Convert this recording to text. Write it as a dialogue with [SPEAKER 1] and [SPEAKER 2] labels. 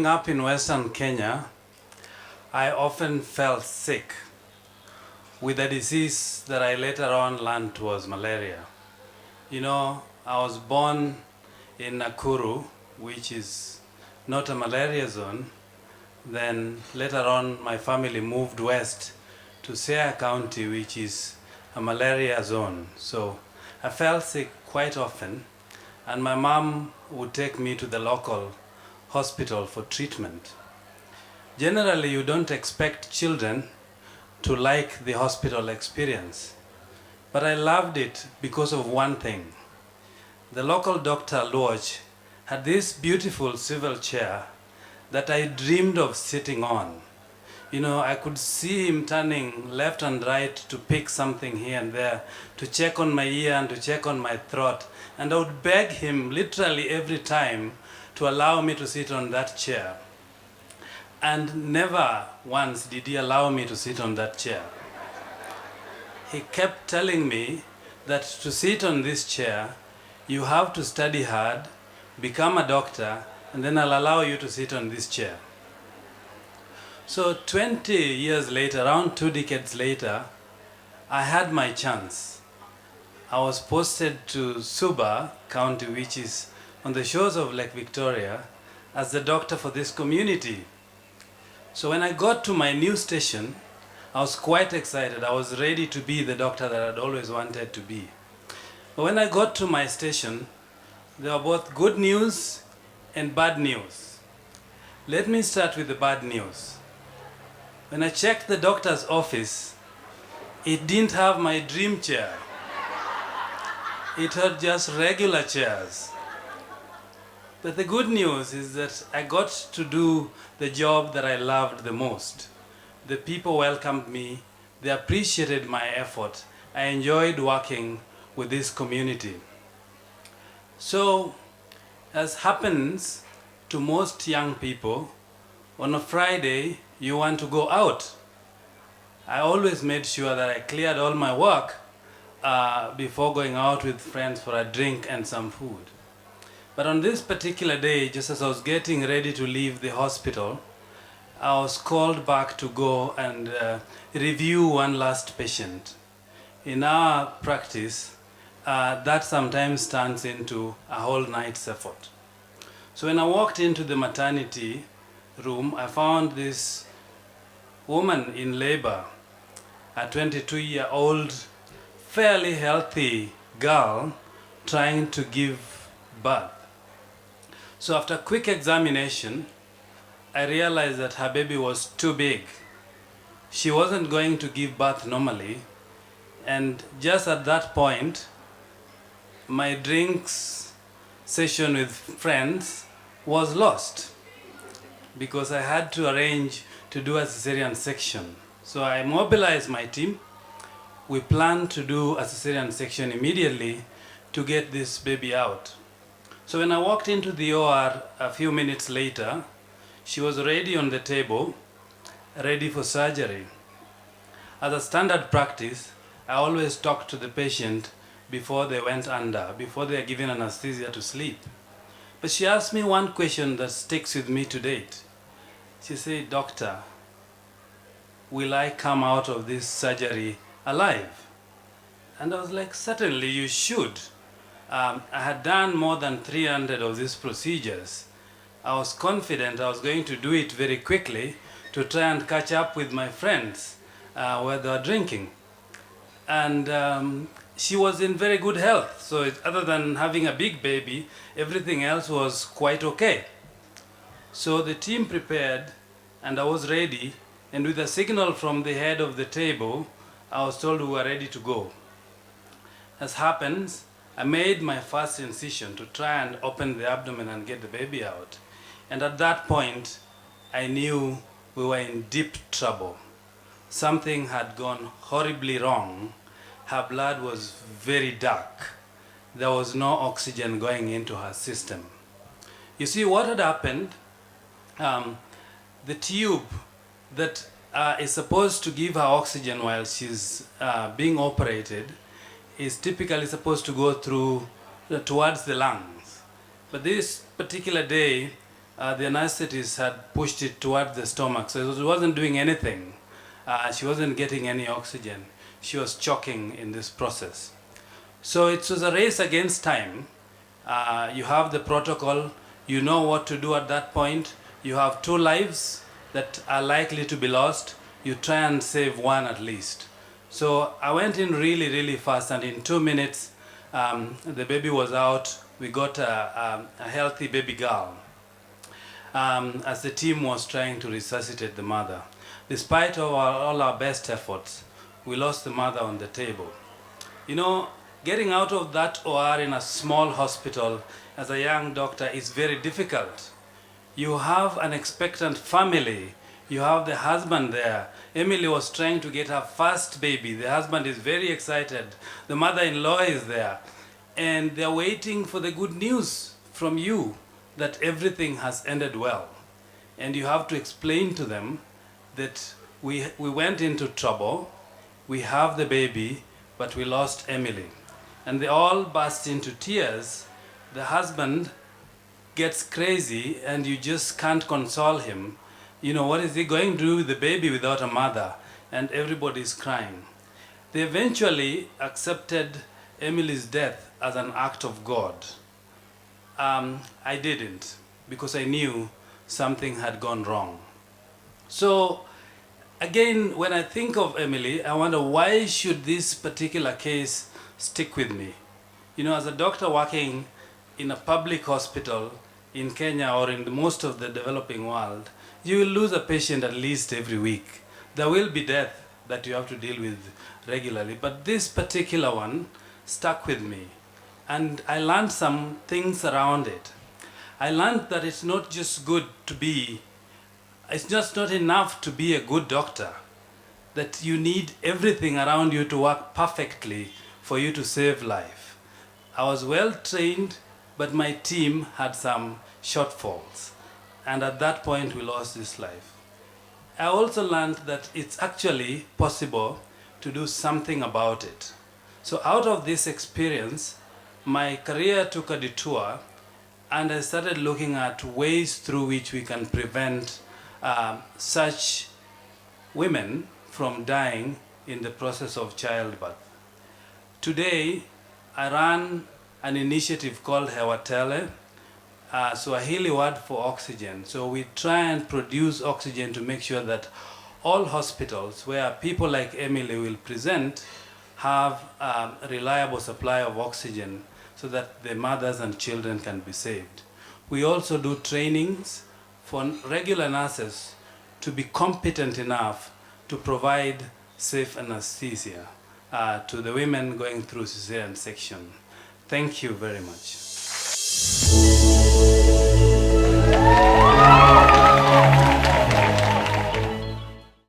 [SPEAKER 1] Growing up in Western Kenya, I often felt sick with a disease that I later on learned was malaria. You know, I was born in Nakuru, which is not a malaria zone. Then later on, my family moved west to Siaya County, which is a malaria zone. So I felt sick quite often, and my mom would take me to the local hospital for treatment. Generally, you don't expect children to like the hospital experience, but I loved it because of one thing. The local doctor, Lodge, had this beautiful swivel chair that I dreamed of sitting on. You know, I could see him turning left and right to pick something here and there, to check on my ear and to check on my throat. And I would beg him literally every time to allow me to sit on that chair. And never once did he allow me to sit on that chair. He kept telling me that to sit on this chair, you have to study hard, become a doctor, and then I'll allow you to sit on this chair. So 20 years later, around 2 decades later, I had my chance. I was posted to Suba County, which is on the shores of Lake Victoria, as the doctor for this community. So when I got to my new station, I was quite excited. I was ready to be the doctor that I'd always wanted to be. But when I got to my station, there were both good news and bad news. Let me start with the bad news. When I checked the doctor's office, it didn't have my dream chair. It had just regular chairs. But the good news is that I got to do the job that I loved the most. The people welcomed me, they appreciated my effort. I enjoyed working with this community. So, as happens to most young people, on a Friday, you want to go out. I always made sure that I cleared all my work before going out with friends for a drink and some food. But on this particular day, just as I was getting ready to leave the hospital, I was called back to go and review one last patient. In our practice, that sometimes turns into a whole night's effort. So when I walked into the maternity room, I found this woman in labor, a 22-year-old, fairly healthy girl trying to give birth. So after quick examination, I realized that her baby was too big. She wasn't going to give birth normally. And just at that point, my drinks session with friends was lost because I had to arrange to do a cesarean section. So I mobilized my team. We planned to do a cesarean section immediately to get this baby out. So when I walked into the OR a few minutes later, she was already on the table, ready for surgery. As a standard practice, I always talked to the patient before they went under, before they are given anesthesia to sleep. But she asked me one question that sticks with me to date. She said, "Doctor, will I come out of this surgery alive?" And I was like, "Certainly you should." I had done more than 300 of these procedures. I was confident I was going to do it very quickly to try and catch up with my friends where they were drinking. And she was in very good health. So other than having a big baby, everything else was quite okay. So the team prepared and I was ready. And with a signal from the head of the table, I was told we were ready to go. As happens, I made my first incision to try and open the abdomen and get the baby out. And at that point, I knew we were in deep trouble. Something had gone horribly wrong. Her blood was very dark. There was no oxygen going into her system. You see, what had happened, the tube that is supposed to give her oxygen while she's being operated is typically supposed to go through towards the lungs. But this particular day, The anesthetist had pushed it toward the stomach, so it wasn't doing anything. She wasn't getting any oxygen. She was choking in this process. So it was a race against time. You have the protocol, you know what to do at that point. You have 2 lives that are likely to be lost. You try and save 1 at least. So I went in really, really fast, and in 2 minutes, the baby was out. We got a healthy baby girl as the team was trying to resuscitate the mother. Despite all our best efforts, we lost the mother on the table. You know, getting out of that OR in a small hospital as a young doctor is very difficult. You have an expectant family. You have the husband there. Emily was trying to get her first baby. The husband is very excited. The mother-in-law is there. And they're waiting for the good news from you that everything has ended well. And you have to explain to them that we went into trouble, we have the baby, but we lost Emily. And they all burst into tears. The husband gets crazy and you just can't console him. You know, what is he going to do with the baby without a mother? And everybody's crying. They eventually accepted Emily's death as an act of God. I didn't, because I knew something had gone wrong. So again, when I think of Emily, I wonder, why should this particular case stick with me? You know, as a doctor working in a public hospital in Kenya or in most of the developing world, you will lose a patient at least every week. There will be death that you have to deal with regularly, but this particular one stuck with me. And I learned some things around it. I learned that it's not just good to be, it's just not enough to be a good doctor, that you need everything around you to work perfectly for you to save life. I was well trained, but my team had some shortfalls. And at that point, we lost this life. I also learned that it's actually possible to do something about it. So out of this experience, my career took a detour, and I started looking at ways through which we can prevent such women from dying in the process of childbirth. Today, I run an initiative called Hewatele, Swahili word for oxygen. So we try and produce oxygen to make sure that all hospitals where people like Emily will present have a reliable supply of oxygen so that the mothers and children can be saved. We also do trainings for regular nurses to be competent enough to provide safe anesthesia to the women going through cesarean section. Thank you very much.